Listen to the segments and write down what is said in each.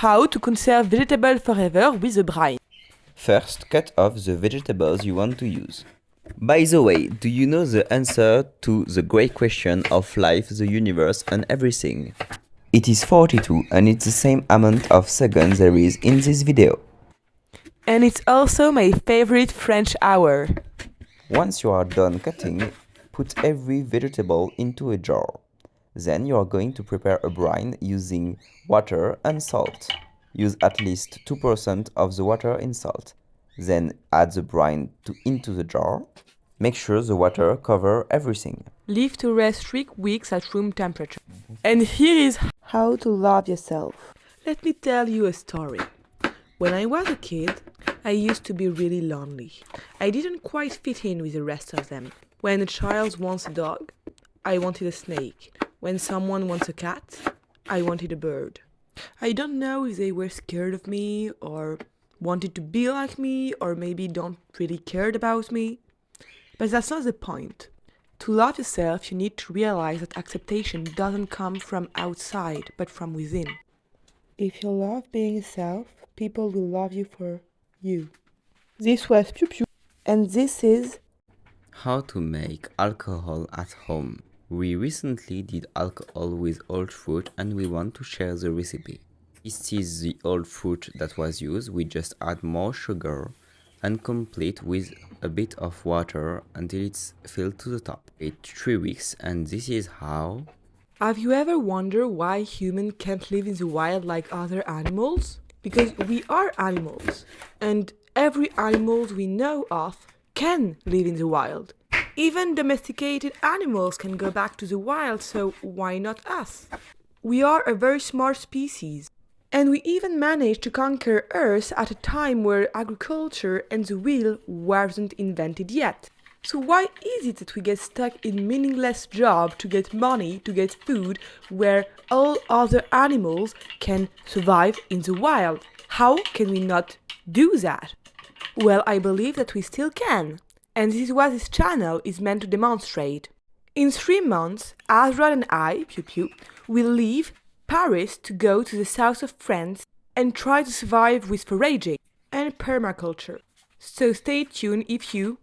how to conserve vegetables forever with a brine. First, cut off the vegetables you want to use. By the way, do you know the answer to the great question of life, the universe, and everything? It is 42, and it's the same amount of seconds there is in this video. And it's also my favorite French hour. Once you are done cutting, put every vegetable into a jar. Then you are going to prepare a brine using water and salt. Use at least 2% of the water in salt. Then add the brine into the jar. Make sure the water covers everything. Leave to rest 3 weeks at room temperature. And here is how to love yourself. Let me tell you a story. When I was a kid, I used to be really lonely. I didn't quite fit in with the rest of them. When a child wants a dog, I wanted a snake. When someone wants a cat, I wanted a bird. I don't know if they were scared of me or wanted to be like me or maybe don't really cared about me. But that's not the point. To love yourself, you need to realize that acceptation doesn't come from outside, but from within. If you love being yourself, people will love you for you. This was Piou Piou, and this is how to make alcohol at home. We recently did alcohol with old fruit and we want to share the recipe. This is the old fruit that was used. We just add more sugar and complete with a bit of water until it's filled to the top. Wait 3 weeks and this is how. Have you ever wondered why humans can't live in the wild like other animals? Because we are animals, and every animal we know of can live in the wild. Even domesticated animals can go back to the wild, so why not us? We are a very smart species. And we even managed to conquer Earth at a time where agriculture and the wheel wasn't invented yet. So why is it that we get stuck in meaningless jobs to get money, to get food, where all other animals can survive in the wild? How can we not do that? Well, I believe that we still can. And this is what this channel is meant to demonstrate. In 3 months, Azrod and I, Piou Piou, will leave Paris to go to the south of France and try to survive with foraging and permaculture. So stay tuned if you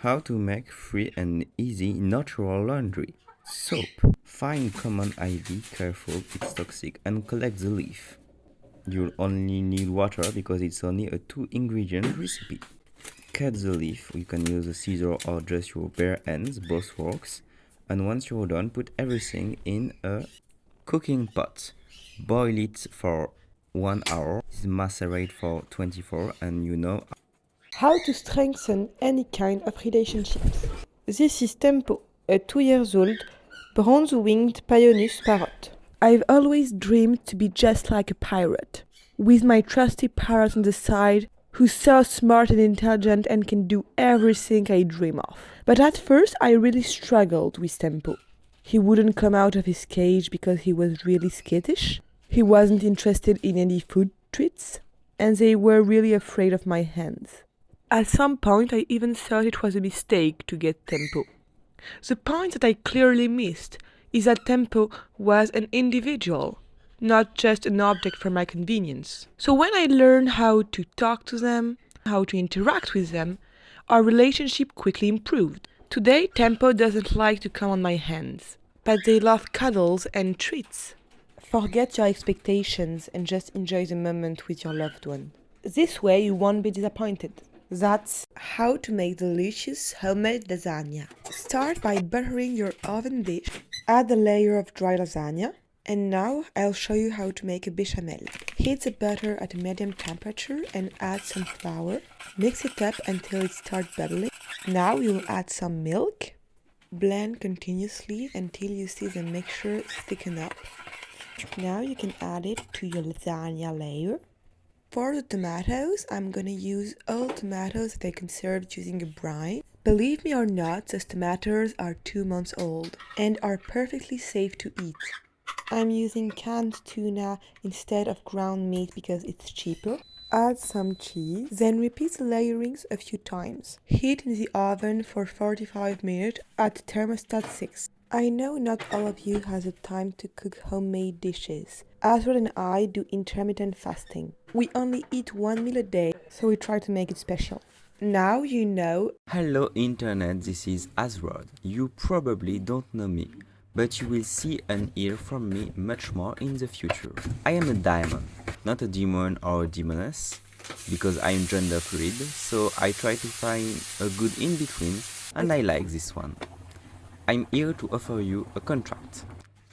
How to make free and easy natural laundry. Soap. Find common ivy, careful, it's toxic, and collect the leaf. You'll only need water because it's only a 2-ingredient recipe. Cut the leaf, you can use a scissor or just your bare hands, both works. And once you're done, put everything in a cooking pot. Boil it for 1 hour, macerate for 24, and you know how to strengthen any kind of relationships. This is Tempo, a 2-year-old bronze-winged Pionus parrot. I've always dreamed to be just like a pirate, with my trusty parrot on the side, who's so smart and intelligent and can do everything I dream of. But at first I really struggled with Tempo. He wouldn't come out of his cage because he was really skittish. He wasn't interested in any food treats, and they were really afraid of my hands. At some point, I even thought it was a mistake to get Tempo. The point that I clearly missed is that Tempo was an individual, not just an object for my convenience. So when I learned how to talk to them, how to interact with them, our relationship quickly improved. Today, Tempo doesn't like to come on my hands, but they love cuddles and treats. Forget your expectations and just enjoy the moment with your loved one. This way, you won't be disappointed. That's how to make delicious homemade lasagna. Start by buttering your oven dish. Add a layer of dry lasagna. And now I'll show you how to make a bechamel. Heat the butter at a medium temperature and add some flour. Mix it up until it starts bubbling. Now you'll add some milk. Blend continuously until you see the mixture thicken up. Now you can add it to your lasagna layer. For the tomatoes, I'm gonna use old tomatoes that I conserved using a brine. Believe me or not, those tomatoes are 2 months old and are perfectly safe to eat. I'm using canned tuna instead of ground meat because it's cheaper. Add some cheese, then repeat the layerings a few times. Heat in the oven for 45 minutes at thermostat 6. I know not all of you has the time to cook homemade dishes. Azrod and I do intermittent fasting. We only eat 1 meal a day, so we try to make it special. Now you know. Hello Internet, this is Azrod. You probably don't know me, but you will see and hear from me much more in the future. I am a diamond, not a demon or a demoness, because I am gender fluid, so I try to find a good in between, and I like this one. I'm here to offer you a contract.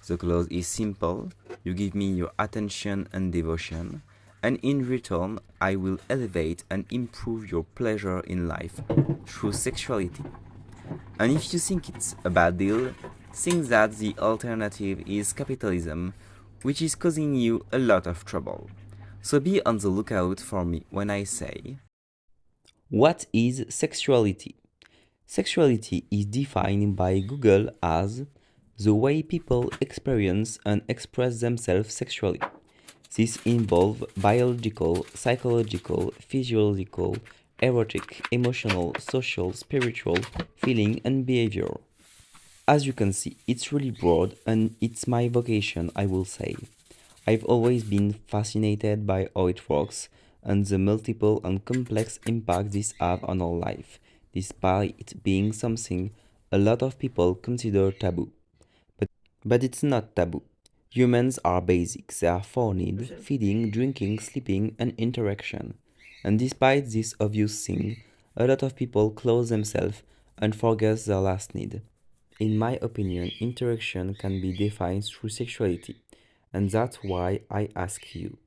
The clause is simple, you give me your attention and devotion, and in return I will elevate and improve your pleasure in life through sexuality. And if you think it's a bad deal, think that the alternative is capitalism, which is causing you a lot of trouble. So be on the lookout for me when I say, what is sexuality? Sexuality is defined by Google as the way people experience and express themselves sexually. This involves biological, psychological, physiological, erotic, emotional, social, spiritual, feeling, and behavior. As you can see, it's really broad and it's my vocation, I will say. I've always been fascinated by how it works and the multiple and complex impact this have on our life, despite it being something a lot of people consider taboo. But it's not taboo. Humans are basic. They are four needs: feeding, drinking, sleeping, and interaction. And despite this obvious thing, a lot of people close themselves and forget their last need. In my opinion, interaction can be defined through sexuality. And that's why I ask you.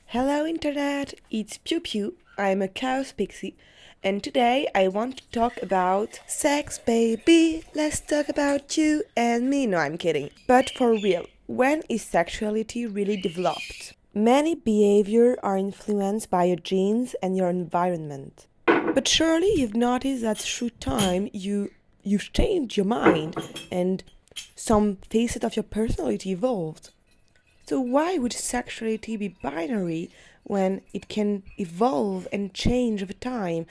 Hello Internet, it's Pew Pew. I'm a chaos pixie, and today I want to talk about sex, baby. Let's talk about you and me. No, I'm kidding. But for real, when is sexuality really developed? Many behaviors are influenced by your genes and your environment. But surely you've noticed that through time you've changed your mind and some facet of your personality evolved. So why would sexuality be binary when it can evolve and change over time?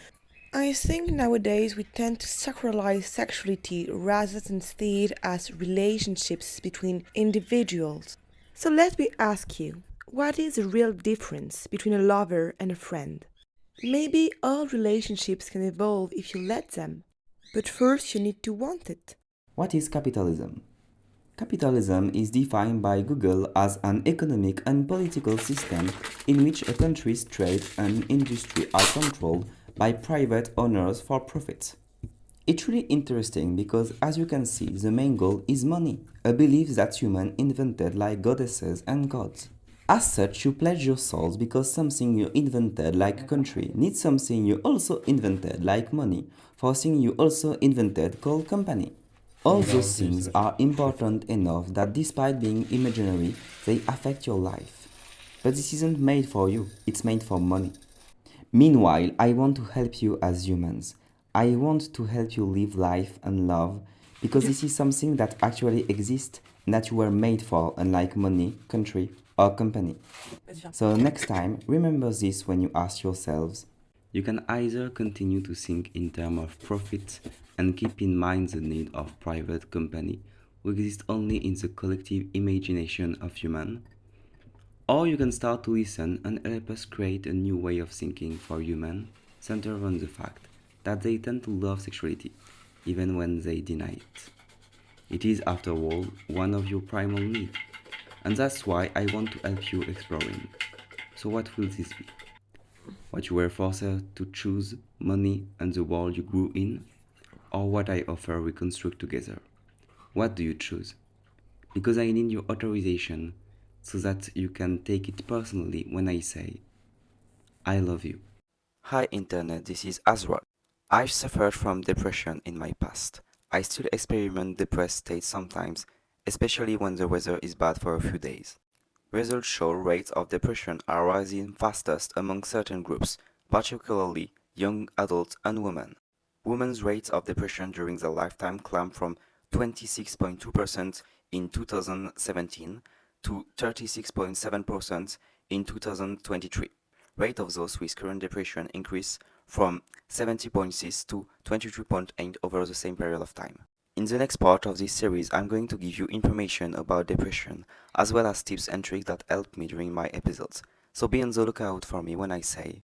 I think nowadays we tend to sacralize sexuality rather than see it as relationships between individuals. So let me ask you, what is the real difference between a lover and a friend? Maybe all relationships can evolve if you let them, but first you need to want it. What is capitalism? Capitalism is defined by Google as an economic and political system in which a country's trade and industry are controlled by private owners for profit. It's really interesting because, as you can see, the main goal is money, a belief that humans invented like goddesses and gods. As such, you pledge your souls because something you invented like a country needs something you also invented like money for something you also invented called company. All those things are important enough that despite being imaginary, they affect your life. But this isn't made for you, it's made for money. Meanwhile, I want to help you as humans. I want to help you live life and love because this is something that actually exists and that you were made for, unlike money, country, or company. So next time, remember this when you ask yourselves. You can either continue to think in terms of profit and keep in mind the need of private company who exist only in the collective imagination of human, or you can start to listen and help us create a new way of thinking for human, centered on the fact that they tend to love sexuality, even when they deny it. It is, after all, one of your primal needs, and that's why I want to help you exploring. So what will this be? What you were forced to choose, money and the world you grew in, or what I offer we construct together? What do you choose? Because I need your authorization so that you can take it personally when I say, I love you. Hi Internet, this is Azrod. I've suffered from depression in my past. I still experiment depressed states sometimes, especially when the weather is bad for a few days. Results show rates of depression are rising fastest among certain groups, particularly young adults and women. Women's rates of depression during their lifetime climbed from 26.2% in 2017 to 36.7% in 2023. Rate of those with current depression increased from 70.6 to 23.8 over the same period of time. In the next part of this series, I'm going to give you information about depression, as well as tips and tricks that helped me during my episodes. So be on the lookout for me when I say